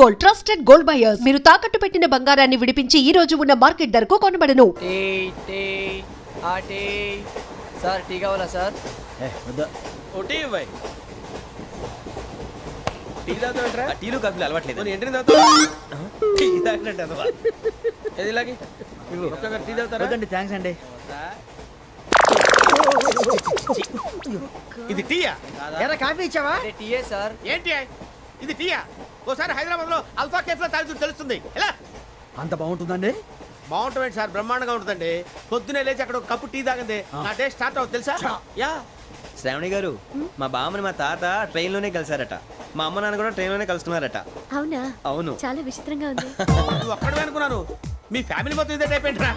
Gold, trusted gold buyers. మీరు తాకట్టు పెట్టిన బంగారాన్ని విడిపించి ఈ రోజు ఉన్న మార్కెట్ ధరకు కొనబడను. సార్ టీ కావాలా సార్? టీ ఇవ్వాయి. టీ తాగుతావేంట్రా? టీలు కాఫీలు అలవాట్లేదు. ఏంటి తాగుతావు? టీ తాగినట్టు అదవా. ఏది ఇలాగే ఒక్కొక్కరు టీ తాగుతారా? థ్యాంక్స్ అండి. ఇది టీయా? ఎరా కాఫీ ఇచ్చావా? టీయే సార్. ఏంటి ఇది టీయా? ఓసారి హైదరాబాద్ లో అల్ఫా కేఫ్ లో తాగుతూ తెలుస్తుంది. ఎలా అంత బాగుంటుందండి? బాగుంటుంది సార్, బ్రహ్మాండంగా ఉంటుందండి. పొద్దునే లేచి అక్కడ ఒక కప్పు టీ తాగింది నా డే స్టార్ట్ అవుతుంది తెలుసా? యా. శ్రావణి గారు, మా బామ్మని మా తాత ట్రైన్ లోనే కలిసారట. మా అమ్మ నాన్న కూడా ట్రైన్ లోనే కలుసుకున్నారట. అవునా? అవును. చాలా విచిత్రంగా ఉంది. నువ్వు ఒక్కడే అనుకున్నాను, మీ ఫ్యామిలీ మొత్తం ఇదే టైప్ ఏంట్రా?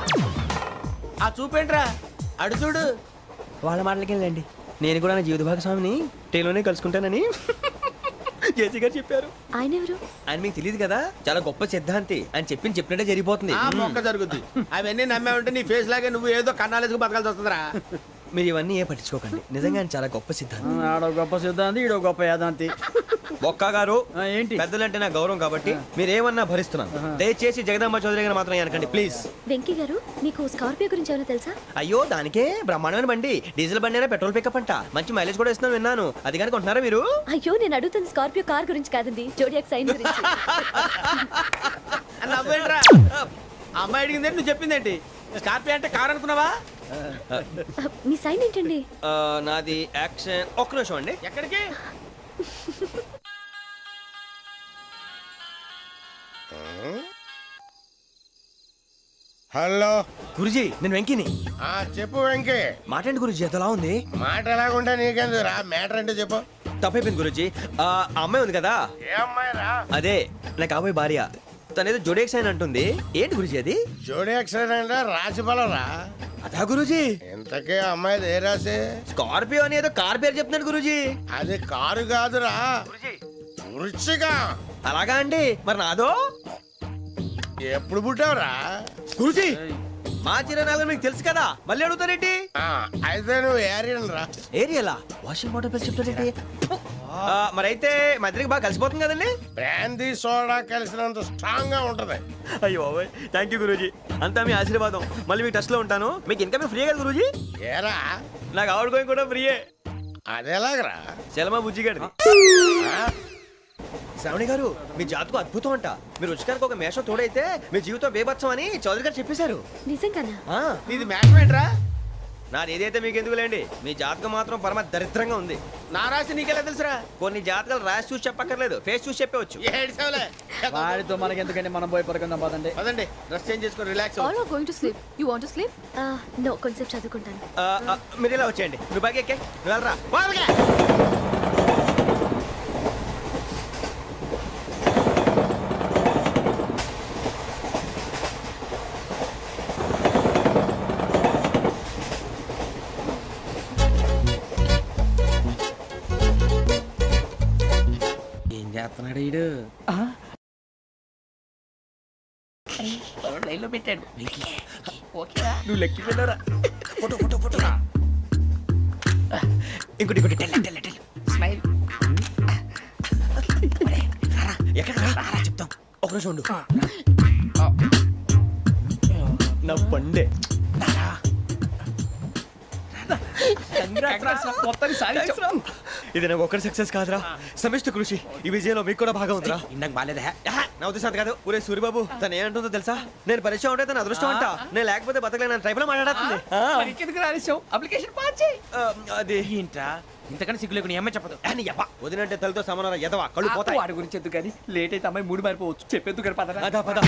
ఆ చూపేంట్రా అడు చూడు. వాళ్ళ మాటలకి వెళ్ళండి. నేను కూడా నా జీవిత భాగస్వామిని ట్రైన్ లోనే కలుసుకుంటానని జేసీ గారు చెప్పారు. ఆయన ఎవరు? ఆయన మీకు తెలియదు కదా, చాలా గొప్ప సిద్ధాంతి అని చెప్పినట్టే జరిగిపోతుంది. ఆ మొక్క జరుగుద్ది. అవన్నీ నమ్మే ఉంటే నీ ఫేస్ లాగే నువ్వు ఏదో కన్నాలేసుకు బతకాల్సి వస్తుందిరా. మీరు ఇవన్నీ ఏ పట్టించుకోకండి. నిజంగా ఆయన చాలా గొప్ప సిద్ధాంతి. ఆడో గొప్ప సిద్ధాంతి, ఈడో గొప్ప యాదాంతి. ఒక్క గారు ఏంటి? పెద్దలంటే నా గౌరవం కాబట్టి మీరు ఏమన్నా భరిస్తున్నాను. దయచేసి జగదాంబ చౌదరి గారు మాత్రం అనకండి ప్లీజ్. వెంకీ గారు, మీకు స్కార్పియో గురించి ఏమైనా తెలుసా? అయ్యో, దానికే బ్రహ్మాండమైన బండి. డీజిల్ బండి అయినా పెట్రోల్ పికప్ అంట. మంచి మైలేజ్ కూడా ఇస్తున్నాను విన్నాను. అది కానీ కొంటున్నారా మీరు? అయ్యో, నేను అడుగుతుంది స్కార్పియో కార్ గురించి కాదండి, జోడియాక్ సైన్ గురించి. నవ్వేంట్రా? అమ్మాయి అడిగింది నువ్వు చెప్పిందేంటి? స్కార్పియో అంటే కార్ అనుకున్నావా? మీ సైన్ ఏంటండి? నాది యాక్షన్. ఒక్క నిమిషం అండి. ఎక్కడికి? హలో గురుజీ, నేను వెంకిని. చెప్పు వెంకీ. మాట్లాడండి గురుజీ, ఎంతలా ఉంది? మాట ఎలాగుంటా నీకెందుకు రా, మ్యాటర్ అంటే చెప్పు. తప్పైపోయింది గురుజీ. ఆ అమ్మాయి ఉంది కదా, ఏ అమ్మాయి రా? అదే నా కాబోయే భార్య. తనేదో జోడేక్స్ అని అంటుంది. ఏంటి గురుజీ అది? జోడి యాక్సిడెంట్ రాసి బలరా? అదా గురుజీ. ఇంతకే అమ్మాయి ఏ రాసి? స్కార్పియో అని ఏదో కార్ పేరు చెప్తున్నాడు గురుజీ. అది కారు కాదురా, వృచ్చిక. అలాగా అండి, మరి నాదో? ఎప్పుడు పుట్టావురా? గురుజీ, మా చిరనాలు మీకు తెలుసు కదా, మళ్ళీ అడుగుతారేంటి? అయితే నువ్వు ఏరియన్ రా. ఏరియలా? వాషింగ్ వాటర్ పేరు చెప్తారేంటి? మరైతే మా ఇద్దరికి బాగా కలిసిపోతుంది కదండి. బ్రాందీ సోడా కలిసినంత స్ట్రాంగ్ గా ఉంటది. అయ్యో థ్యాంక్ యూ గురూజీ, అంతా మీ ఆశీర్వాదం. మళ్ళీ మీకు టచ్ లో ఉంటాను. మీకు ఇన్కమ్ ఫ్రీ కదా గురూజీ? ఏరా, నాకు ఆవిడ గోయింగ్ కూడా ఫ్రీయే. అదెలాగరా? చలమా బుజ్జి గారిది. శ్రావణి గారు, మీ జాతకు అద్భుతం అంట. మీరు రుచికారికి ఒక మేషం తోడైతే మీ జీవితం బేబత్సం అని చౌదరి గారు చెప్పేశారు. నిజంగానా? నీది మ్యాటర్ ఏంట్రా? నాది ఏదైతే మీకు ఎందుకు లేండి, మీ జాతకం మాత్రం పరమ దరిద్రంగా ఉంది. నా రాసి నీకెలా తెలుసురా? కొన్ని జాతకాలు రాసి చూసి చెప్పక్కర్లేదు, ఫేస్ చూసి చెప్పవచ్చు. ఏడ్చావులే. వాడితో మనకి ఎందుకండి, మనం పోయి పడుకుందాం పదండి. పదండి, డ్రెస్ చేంజ్ చేసుకొని relax All are going to sleep. You want to sleep? No, కొంచెం చదువుకుంటాను. మీరు ఇలా వచ్చేయండి. నువ్వు బాగా ఎక్కే, నువ్వు వెళ్ళరా. ఏం చేస్తున్నాడు ఈడు? లైన్లో పెట్టాడు. నువ్వు లెక్కి వెళ్ళరా. Photo photo photo. ఇంకోటి ఇంకోటి. Tell smile. ఎక్కడ రా చెప్తాం. ఒక నిమిషం ఉండు. నా పండే. ఇది నాకు ఒక్కరి సక్సెస్ కాదురా, సమిష్టి కృషి. ఈ విజయంలో మీకు కూడా భాగం ఉందిరా. ఇందాక బాగాలేదా? నా ఉద్దేశం కాదు. ఊరే సూరిబాబు, తను ఏమంటుందో తెలుసా? నేను పరిచయం ఉంటే తన అదృష్టం అంట. నేను లేకపోతే బతకలేను ట్రైబ్ లో మాట్లాడుతుంది. అప్లికేషన్ పాస్ చేయి. అది ఏంట్రా ఇంతకన్నా సిగ్గు లేకుండా ఏమై చెప్పదు. వదినంటే తలతో సమానం ఎదవా, కళ్ళు పోతాయి. వాడి గురించి ఎందుకు కానీ, లేట్ అయితే అమ్మాయి మూడు మారిపోవచ్చు. చెప్పేందుకు కానీ పదరా. అదా పద.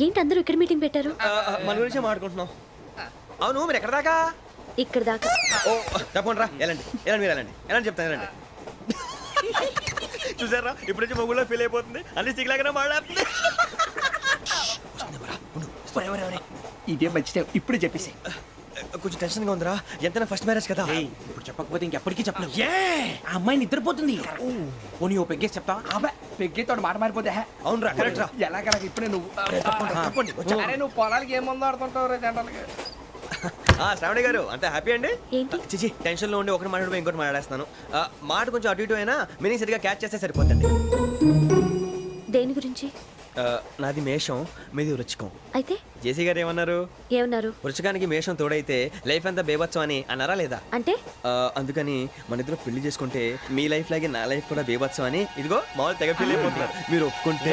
ఏంటి అందరూ ఇక్కడ మీటింగ్ పెట్టారు? మన గురించే మాట్లాడుకుంటున్నాం. అవును, మీరు ఎక్కడ దాకా? ఇక్కడ దాకా. ఓ తప్పకుండా రా, వెళ్ళండి వెళ్ళండి, మీరు వెళ్ళండి వెళ్ళండి, చెప్తాను వెళ్ళండి. చూసారా, ఇప్పుడు నుంచి మొగుల్లో ఫీల్ అయిపోతుంది. అన్ని సిగ్లాగానే మాట్లాడుతుంది. ఇదే మంచి టైం, ఇప్పుడు చెప్పేసి. కొంచెం టెన్షన్ గా ఉందిరా. ఎంతైనా ఫస్ట్ మ్యారేజ్ కదా. ఇప్పుడు చెప్పకపోతే ఇంకెప్పటికీ చెప్పలేవు. ఆ అమ్మాయి నిద్రపోతుంది. పోనీ ఓ పెగ్గేసి చెప్తా. పెగ్గేతో మాట మారిపోతే అవునరా, కరెక్ట్ రా. ఎలాగలా ఇప్పుడే నువ్వు అరే నువ్వు పొలాలకి ఏం మందో ఆడుతుంటావు రే జనరల్గా. శ్రావణి గారు, అంత హ్యాపీ అండి? ఏంటి? చిచి, టెన్షన్ లో ఉండి ఒకటి మాట్లాడిపోయి ఇంకోటి మాట్లాడేస్తాను. మాట కొంచెం అటు ఇటు అయినా మీనింగ్ సరిగా క్యాచ్ చేస్తే సరిపోతుంది. నాది మేషం మీది వృచ్చికం. అయితే జేసీ గారు ఏమన్నారు? ఏమన్నారు? వృచ్చికానికి మేషం తోడైతే లైఫ్ అంతా బేబత్సం అని అన్నారా లేదా? అంటే అందుకని మన ఇద్దరు పెళ్లి చేసుకుంటే మీ లైఫ్ లాగే నా లైఫ్ కూడా బేబత్సం అని ఇదిగో మామూలు తెగ పెళ్లి అయిపోతున్నారు. మీరు ఒప్పుకుంటే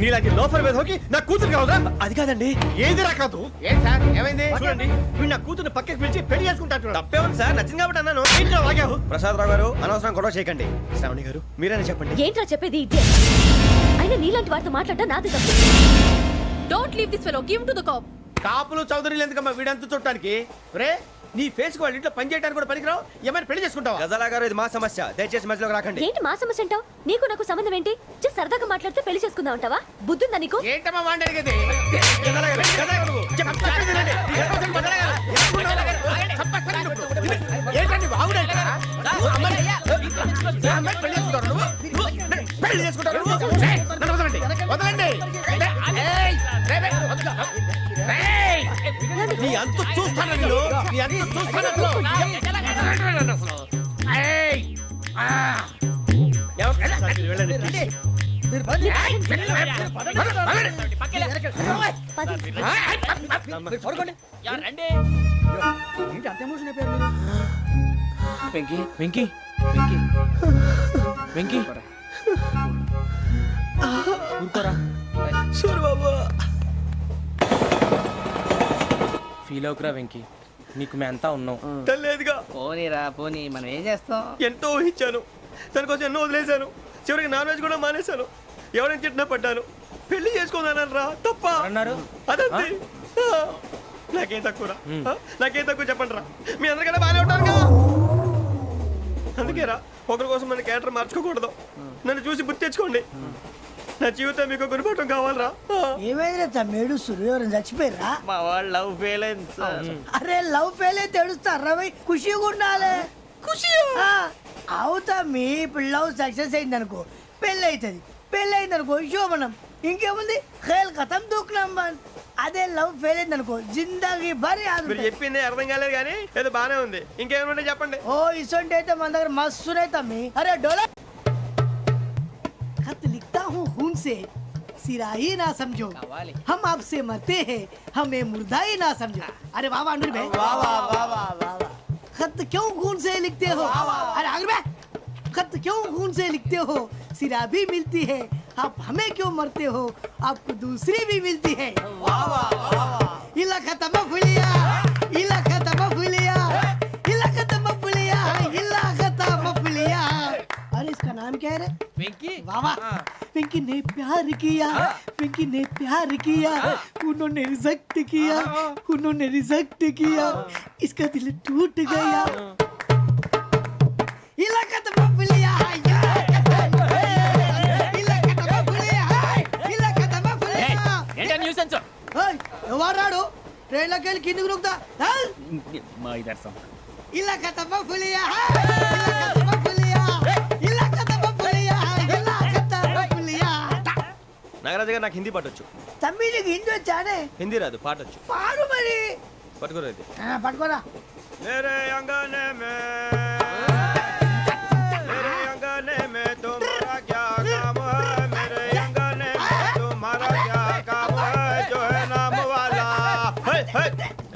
నీలాంటి లోఫర్ మీద హోకి నా కూతురు కావదా? అది కాదండి. ఏది రాకాదు? ఏం సార్ ఏమైంది? చూడండి వీడు నా కూతురు పక్కకి పిలిచి పెళ్లి చేసుకుంటాడు. తప్పే ఉంది సార్, నచ్చింది కాబట్టి అన్నాను. ఏంటో వాగావు? ప్రసాద్ రావు గారు అనవసరం గొడవ చేయకండి. శ్రావణి గారు మీరైనా చెప్పండి. ఏంట్రా చెప్పేది? ఇదే అయినా నీలాంటి వారితో మాట్లాడటం నాది తప్పు. Don't leave this fellow. Give him to the cop. కాపులు చౌదరులు ఎందుకమ్మా వీడంతా చుట్టానికి? రే నీ ఫేస్ కు వాళ్ళ ఇంట్లో పని చేయడానికి కూడా పనికిరావు. ఏమైనా పెళ్లి చేసుకుంటావా? గజాలా గారు ఇది మా సమస్య, దయచేసి మధ్యలోకి రాకండి. ఏంటి మా సమస్య అంటావు? నీకు నాకు సంబంధం ఏంటి? జస్ట్ సరదాగా మాట్లాడితే పెళ్లి చేసుకుందాం అంటావా? బుద్ధుందా నీకు? ఏంటమ్మా వాడిని అడిగేది? ఏంటండి బాగుండేట? పెళ్లి చేసుకుంటారు నువ్వు? నన్ను వదలండి, వదలండి. ఏయ్, రేయ్, రేయ్, వదలు. రేయ్, నీ అంత చూస్తాను నేను, నీ అంత చూస్తాను అసలు. ఏయ్, ఆ. వెళ్ళండి, please. పది. ఏంటి అంత ఎమోషన్ అయిపోయారు మీరు? వెంకీ వెంకీ వెంకీ వెంకీ ఊరుకోరా. సూరి బాబు ఫీల్ అవుకురా వెంకీ, నీకు మేమంతా ఉన్నాం. తెలియదుగా. పోనీరా పోనీ, మనం ఏం చేస్తాం? ఎంతో ఊహించాను, దానికోసం ఎన్నో వదిలేశాను. చివరికి నాన్ వెజ్ కూడా మానేశాను. ఎవరైనా తిట్టినా పడ్డాను. పెళ్లి చేసుకుందానని రా తప్ప అన్నారు. అదంతే. నాకేం తక్కువ నాకేం తక్కువ చెప్పండి రా. మీ అందరికన్నా బాగానే ఉంటారుగా. అందుకే రా, ఒకరి కోసం మన క్యారెక్టర్ మార్చుకోకూడదు. నన్ను చూసి గుర్తు తెచ్చుకోండి. నా జీవితం మీకు గురిపటం కావాలరా. ఏమైందిరా తమ్మేడు సూర్యవరం చచ్చిపోయిరా? మా వాళ్ళు లవ్ ఫెయిల్ అయింది. అరే లవ్ ఫెయిల్ అయితే ఏడుస్తారా? ఖుషిగా ఉండాలి. ఖుషి అవుతా. మీ ఇప్పుడు లవ్ సక్సెస్ అయింది అనుకో, పెళ్ళి అవుతుంది. పెళ్ళి అయింది అనుకో శోభనం. ఇంకేముంది, ఖేల్ ఖతం దూకునాం బన్. అదే లవ్ ఫెయిల్ అయింది అనుకో జిందగీ భారీ. మీరు చెప్పింది అర్థం కాలేదు కానీ ఏదో బానే ఉంది. ఇంకేమైనా చెప్పండి. ఓ ఇసొంటి అయితే మన దగ్గర మస్తునే తమ్మి. అరే డోలా खत लिखता हूँ खून से, सिरा ही ना समझो, हम आपसे मरते हैं, हमें मुर्दा ही ना समझो. अरे वाह वाह अनुर भाई, वाह वाह वाह वाह वाह. खत क्यों खून से लिखते हो? अरे अनुर भाई, खत क्यों खून से लिखते हो? सिरा भी मिलती है, आप हमें क्यों मरते हो? आपको दूसरी भी मिलती है. वाह वाह वाह. इला खत्म फुलिया, इला खत्म फुलिया, इला खत्म फुलिया, इला खत्म फुलिया. अरे इसका नाम क्या है रे? వెంకీ वाह पिंकी ने प्यार किया, पिंकी ने प्यार किया, उन्होंने रिजेक्ट किया, उन्होंने रिजेक्ट किया, इसका दिल टूट गया. इलाका तो बबलिया है, इलाका तो बबलिया है, इलाका तो बबलिया. ఏంటా న్యూసెన్స్? ओए ఎవరాడు ట్రైన్ లోకి వెళ్ళి కిందికి రుకుతా? మా ఇదర్సం इलाका तो बबलिया है, इलाका तो बबलिया, इलाका तो बबलिया है, इलाका तो बबलिया. నాగరాజు గారు నాకు హిందీ పాటొచ్చు. తమ్మి నీకు హిందీ వచ్చానే? హిందీ రాదు, పాటొచ్చు. పాడు మరి. పట్టుకోలేదు. పట్టుకోరా. मेरे अंगने में तुम्हारा क्या काम है? मेरे अंगने में तुम्हारा क्या काम है? जो है नाम वाला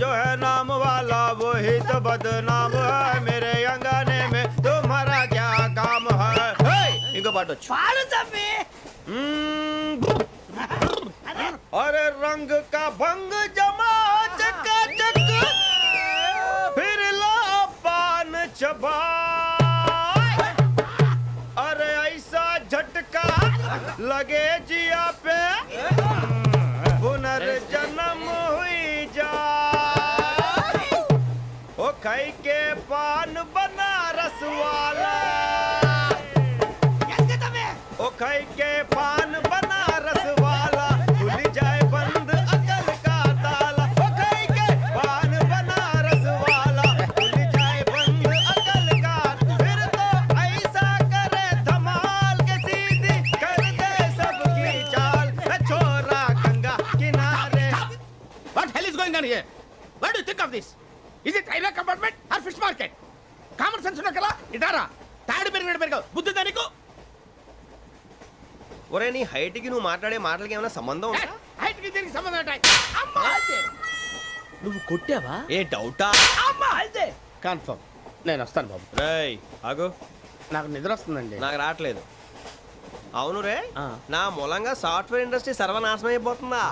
जो है नाम वाला वही तो बदनाम है. मेरे अंगने में तुम्हारा क्या काम है? इनको बाटो పాడు తమ్మి. अरे रंग का भंग जमा चकाचक फिर ला पान चबा. अरे ऐसा झटका लगे जिया पे पुनर्जन्म हुई जा. ओ खाई के पान बनारस वाला, ओ खाई के पान बनारस वाला, खुल जाए बंद अकल का ताला. ओ खाई के पान बनारस वाला, खुल जाए बंद अकल का. फिर तो ऐसा करे धमाल के सीधी कर दे सबकी चाल. छोरा गंगा किनारे. What hell is going on here? What do you think of this? Is it railway compartment or fish market? Common sense ఉన్న కదా ఇటారా. తాడు పెరిగినట్టు పెరిగావు, బుద్ధి దానికి. ఒరే నీ హైట్ కి నువ్వు మాట్లాడే మాటలకి ఏమైనా సంబంధం ఉందా? హైట్ కి దీనికి సంబంధం ఉంటాయి. నువ్వు కొట్టావా? ఏ డౌటా? కన్ఫర్మ్ నేను వస్తాను బాబు. రేయ్ ఆగు, నాకు నిద్ర వస్తుందండి. నాకు రావట్లేదు. అవును రే, ఆ. నా మూలంగా సాఫ్ట్వేర్ ఇండస్ట్రీ సర్వనాశనం అయిపోతుందా?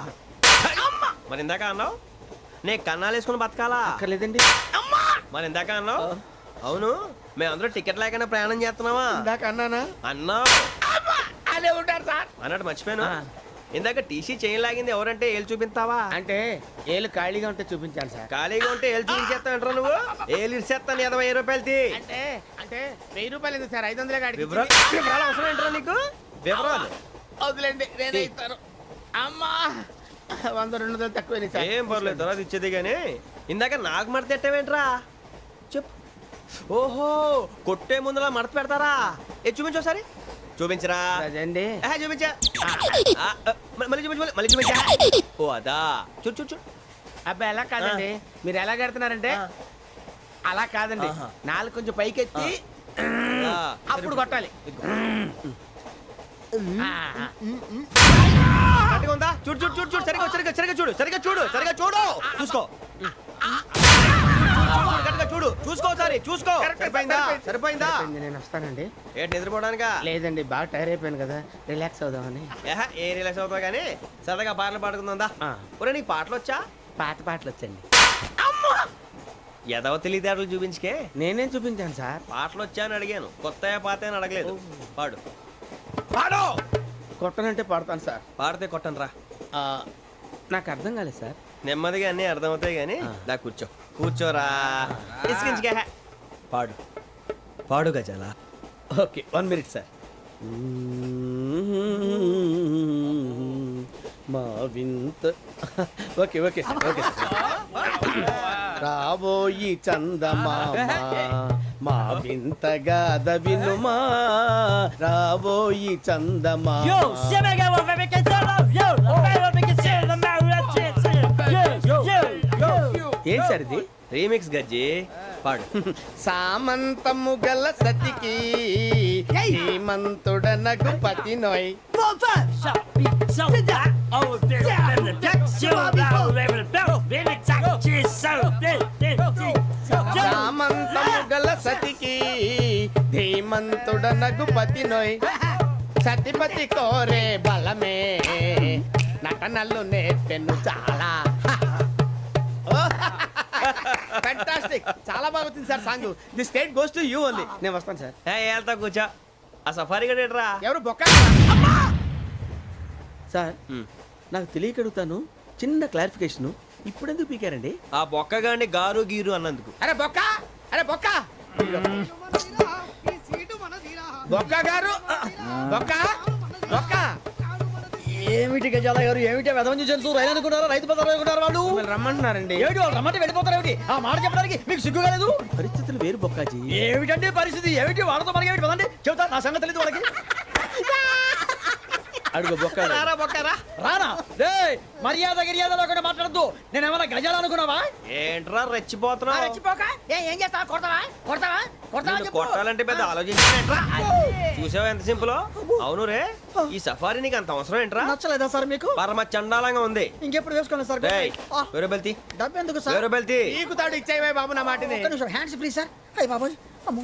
మరి ఇందాక అన్నావు నే కన్నాలు వేసుకుని బతకాలా? అక్కర్లేదండి. మరి ఇందాక అన్నావు అవును మేమందరూ టికెట్ లేకుండా ప్రయాణం చేస్తున్నావా? ఇందాక అన్నానా? అన్నావు. అదే ఉంటారు సార్. అన్నట్టు మర్చిపోయాను. ఆ. ఇందాక టీసీ చైన్ లాగింది ఎవరంటే ఏళ్ళు చూపిస్తావా? అంటే ఏళ్ళు ఖాళీగా ఉంటే చూపించాలి సార్. ఖాళీగా ఉంటే ఏళ్ళు చూపించేస్తావు అంటారా నువ్వు? ఏళ్ళు ఇచ్చేస్తాను 20 రూపాయలు తీ. అంటే 1000 రూపాయలు ఎందుకు సార్? 500 కాడికి వివరాలు అవసరం ఏంటరా నీకు? వివరాలు వదిలేండి, నేనే ఇస్తాను. అమ్మా 100-200 తక్కువ సార్. ఏం పర్లేదు, తర్వాత ఇచ్చేది కానీ ఇందాక నాకు మడత పెట్టావేంట్రా? చెప్పు. ఓహో, కొట్టే ముందులా మడత పెడతారా? ఏ చూపించు ఒకసారి. చూపించరా? అదండి. చూపించా. మళ్ళీ చూపించు, మళ్ళీ చూపించా. ఓ అదా, చూడు చూడు చూడు. అబ్బాయి ఎలా కాదండి, మీరు ఎలా కడుతున్నారంటే అలా కాదండి. నాలుగు కొంచెం పైకెత్తి అప్పుడు కొట్టాలి. కరెక్ట్గా ఉందా? చూడు చూడు చూడు చూడు, సరిగా సరిగా సరిగా చూడు, సరిగా చూడు, సరిగా చూడు, చూసుకో. కరెక్ట్గా చూడు, చూసుకో ఒకసారి, చూసుకో. సరిపోయిందా? సరిపోయిందా? నేను వస్తానండి. ఏంటి నిద్రపోవడానికా? లేదండి, బాగా టైర్ అయిపోయాను కదా, రిలాక్స్ అవుదామని. ఏ రిలాక్స్ అవుతావు కానీ సరదాగా పాటలు పాడుకుందా? ఒరే నీకు పాటలు వచ్చా? పాత పాటలు వచ్చండి. ఎదవ తెలివితేటలు చూపించుకే. నేనేం చూపించాను సార్? పాటలు వచ్చా అని అడిగాను, కొత్త పాత అని అడగలేదు. పాడు పాడు. కొట్టనంటే పడతాను సార్. పాడితే కొట్టను రా. నాకు అర్థం కాలేదు సార్. నెమ్మదిగా అన్నీ అర్థమవుతాయి కానీ దా కూర్చో. కూర్చోరా. ఇసుకించుకే. పాడు పాడు గజాల. Okay, 1 minute sir. మా వింత. Okay okay sir, okay sir. రాబోయి చందమామ మా వింత గాథ వినుమా, రాబోయి చందమామ. ఏంటి సార్ ఇది? రీమిక్స్ గజ్జి. పాడు. సామంతము గల సతికి హేమంతుడనగు పతి నోయ్. సామంతము గల సతికి ధీమంతుడనగు పతి నోయ్. సతిపతి కోరే బలమే నటనలు నేర్పెను చాలా. ఫ్యాంటాస్టిక్, చాలా బాగా వచ్చింది sir song. The state goes to you only. నేను వస్తాను సార్. వెళ్తా కూర్చో. ఆ సఫారీ గడేట్రా. ఎవరు బొక్క సార్? నాకు తెలియక అడుగుతాను, చిన్న క్లారిఫికేషన్. ఇప్పుడు ఎందుకు పీకారండి? ఆ బొక్కగాడిని గారు గీరు అన్నందుకు. అరే బొక్క, అరే బొక్క, బొక్క గారు, బొక్క బొక్క. ఏమిటి గజాల గారు, ఏమిటి వెదవం చూసాను రైలు అనుకున్నారా, రైతు బజార్ అనుకున్నారు వాళ్ళు? మిమ్మల్ని రమ్మంటున్నారండి. ఏమిటి వాళ్ళు రమ్మంటే వెళ్ళిపోతారు ఏమిటి? ఆ మాట చెప్పడానికి మీకు సిగ్గు కాలేదు? పరిస్థితులు వేరు బొక్కాజీ. ఏమిటంటే పరిస్థితి ఏమిటి? వాళ్ళతో మనకి ఏమిటి పదండి, చెబుతా నా సంగతి తెలియదు వాళ్ళకి. అడుగు బొక్క. రారా బొక్కరా. రానా రే, మర్యాద గిర్యాద లేకుండా మాట్లాడద్దు. నేనేమన్నా గజాలు అనుకున్నావా? ఏంట్రా రెచ్చిపోతున్నావు? ఏం చేస్తావా? కొడతావా? కొడతావా? కొడతావా నిన్ను చెప్పు. కొట్టాలంటే పెద్ద ఆలోచించానేంట్రా? చూసావా ఎంత సింపుల్? అవును రే, ఈ సఫారీ నీకు అంత అవసరం ఏంట్రా? నచ్చలేదా సార్ మీకు? పరమ చండాలంగా ఉంది. ఇంకెప్పుడు వేసుకోండి సార్. వేరే బెల్తి, డబ్బు ఎందుకు సార్? వేరే బెల్తి. నీకు తాడు ఇచ్చేవే బాబు నా మాటని. ఒక్క నిమిషం, హ్యాండ్స్ ఫ్రీ సార్. అయ్య బాబోయ్, అమ్మో.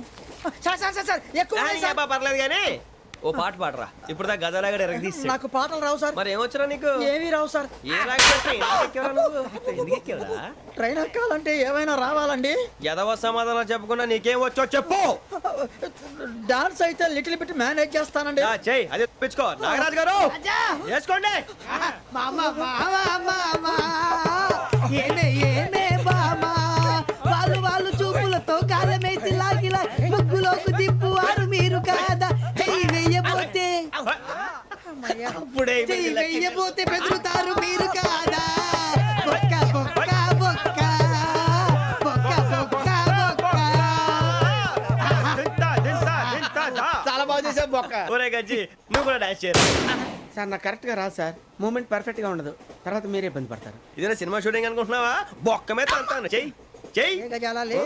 సార్ సార్ సార్ సార్ ఎక్కువ ఉన్నాయి సార్. పర్లేదు కానీ ఓ పాట పాడరా. ఇప్పుడు దా గదలాగడ ఎరగదీసి. నాకు పాటలు రావు సార్. మరి ఏమొచ్చరా నీకు? ఏమీ రావు సార్. ఏ రాకపోతే ఎందుకు ఎక్కేవరా నువ్వు? ఎందుకు ఎక్కేవరా? ట్రైన్ ఎక్కాలంటే ఏమైనా రావాలండి? ఎదవ సమాధానం చెప్పకుండా నీకేం వచ్చో చెప్పు. డాన్స్ అయితే లిటిల్ బిట్ మేనేజ్ చేస్తానండి. చెయ్యి, అదే తెప్పించుకో. నాగరాజు గారు వేసుకోండి. మామ మామ మామ ఏమే ఏమే బామా, వాళ్ళు వాళ్ళు చూపులతో కాలమేసి లాగిలా ముగ్గులోకి దిప్పువారు మీరు కాదా? చెయ్యి వెయ్యబోతే చెయ్యి వెయ్యబోతే బెదురుతారు మీరు కాదా? బొక్క బొక్క బొక్క బొక్క బొక్క బొక్క. చాలా బాగా చేసావు బొక్క. ఒరే గజ్జి, నువ్వు కూడా డాన్స్ చేయరు. సార్ నాకు కరెక్ట్ గా రాదు సార్. మూమెంట్ పర్ఫెక్ట్ గా ఉండదు, తర్వాత మీరే ఇబ్బంది పడతారు. ఇదేనా సినిమా షూటింగ్ అనుకుంటున్నావా? బొక్క మీద తంతాను. చెయ్యి చెయ్యి. గజాలే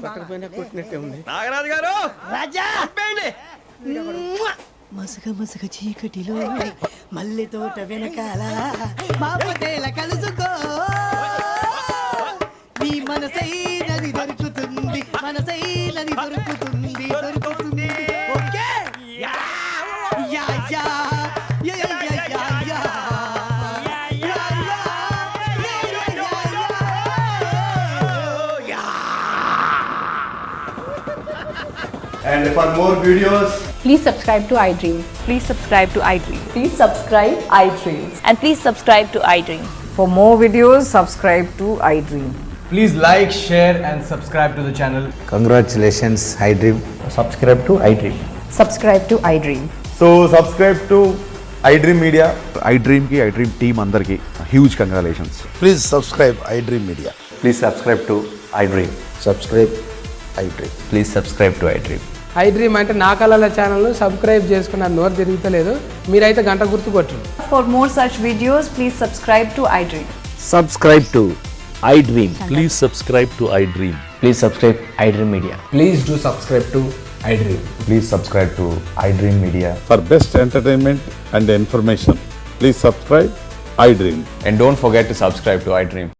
పక్కన పోయినా కొట్టినట్టే ఉంది. నాగరాజు గారు రాజా చంపేయండి. మసగ మసగ చీకటిలో మల్లె తోట వెనకాల మా పటేల కలుసుకో నీ మనసైనది దొరుకుతుంది మనసైనది దొరుకుతుంది దొరుకుతుంది okay yeah yeah yeah yeah yeah yeah yeah And for more videos, Please subscribe to iDream. Please subscribe to iDream. Please subscribe iDream. And please subscribe to iDream. For more videos, subscribe to iDream. Please like share and subscribe to the channel. Congratulations iDream. Subscribe to iDream. Subscribe to iDream. so subscribe to iDream Media. iDream की iDream team अंदर की huge congratulations. Please subscribe iDream Media. Please subscribe to iDream. Subscribe iDream. Please subscribe to iDream. iDream అంటే నా కళల channel subscribe చేసుకున్న నోరు తిరుగుతలేదు. మీరైతే గంట గుర్తు కొట్టండి. For more such videos, please subscribe to iDream. Subscribe to iDream. Please subscribe to iDream. Please subscribe iDream Media. Please do subscribe to iDream. Please subscribe to iDream Media. For best entertainment and information, please subscribe iDream. And don't forget to subscribe to iDream.